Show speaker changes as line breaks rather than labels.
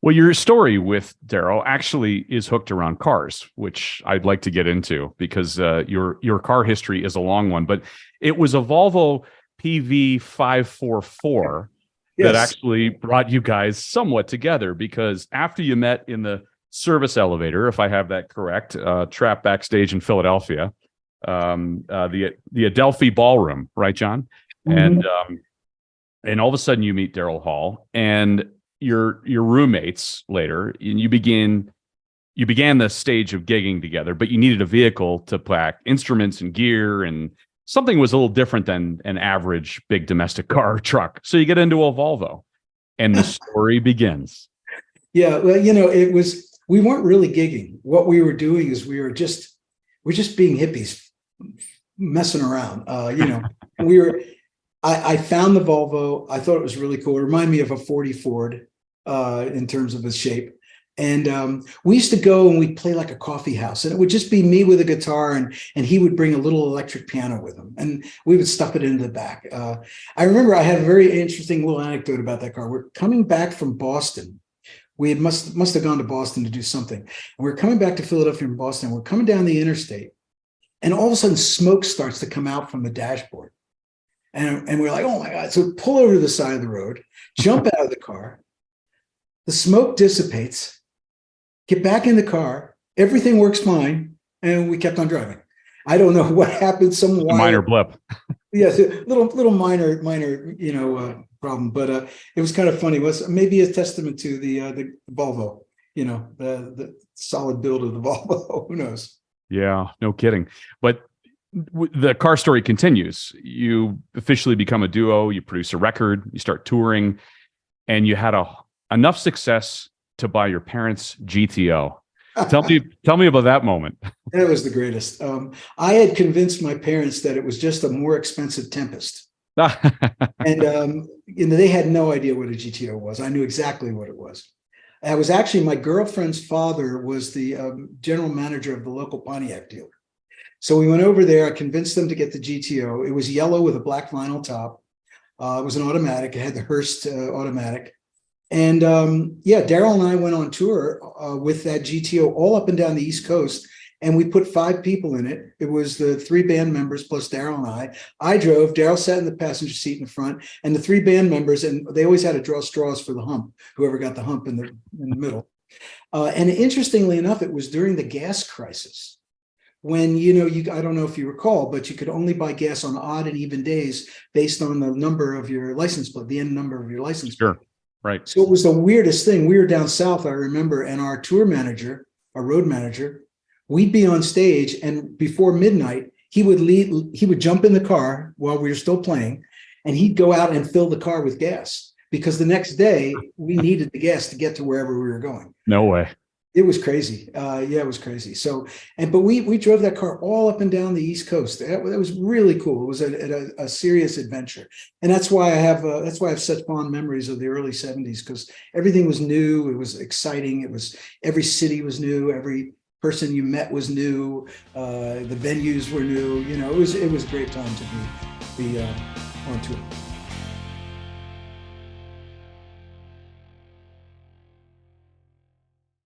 Well, your story with Daryl actually is hooked around cars, which I'd like to get into because your car history is a long one. But it was a Volvo PV 544 that
Yes.
actually brought you guys somewhat together because after you met in the service elevator, if I have that correct, trap backstage in Philadelphia, the Adelphi Ballroom, right, John? And
Mhm.
and all of a sudden you meet Daryl Hall and your roommates later, and you began the stage of gigging together, but you needed a vehicle to pack instruments and gear, and something was a little different than an average big domestic car or truck. So you get into a Volvo, and the story begins.
Yeah, well, it was we weren't really gigging. What we were doing is we're just being hippies, messing around. We were. I found the Volvo. I thought it was really cool. It reminded me of a 40 Ford in terms of its shape. And we used to go and we'd play like a coffee house, and it would just be me with a guitar, and he would bring a little electric piano with him, and we would stuff it into the back. I remember I had a very interesting little anecdote about that car. We're coming back from Boston. We must have gone to Boston to do something, and we're coming back to Philadelphia from Boston. We're coming down the interstate, and all of a sudden, smoke starts to come out from the dashboard. And we're like, oh my God. So we pull over to the side of the road, jump out of the car, the smoke dissipates, get back in the car, everything works fine, and we kept on driving. I don't know what happened, some
A minor
wire.
blip.
Yes, a little minor, problem, but it was kind of funny. It was maybe a testament to the Volvo, the solid build of the Volvo. Who knows?
Yeah, no kidding. But the car story continues. You officially become a duo. You produce a record. You start touring, and you had enough success to buy your parents' GTO. Tell me about that moment.
That was the greatest. I had convinced my parents that it was just a more expensive Tempest. And they had no idea what a GTO was. I knew exactly what it was. I was actually, my girlfriend's father was the general manager of the local Pontiac dealer. So we went over there. I convinced them to get the GTO. It was yellow with a black vinyl top. It was an automatic. It had the Hearst automatic. And Daryl and I went on tour with that GTO all up and down the East Coast. And we put 5 people in it. It was the 3 band members plus Daryl and I. I drove. Daryl sat in the passenger seat in the front, and the 3 band members. And they always had to draw straws for the hump. Whoever got the hump in the middle. And interestingly enough, it was during the gas crisis, when I don't know if you recall, but you could only buy gas on odd and even days based on the number of your license plate, the end number of your license plate.
Sure. Right.
So it was the weirdest thing. We were down south, I remember, and our tour manager, our road manager, we'd be on stage, and before midnight, he would jump in the car while we were still playing, and he'd go out and fill the car with gas, because the next day we needed the gas to get to wherever we were going.
No way.
It was crazy. It was crazy. So, but we drove that car all up and down the East Coast. That was really cool. It was a serious adventure, and that's why I have such fond memories of the early '70s, because everything was new. It was exciting. It was, every city was new. Every person you met was new. The venues were new. It was a great time to be on tour.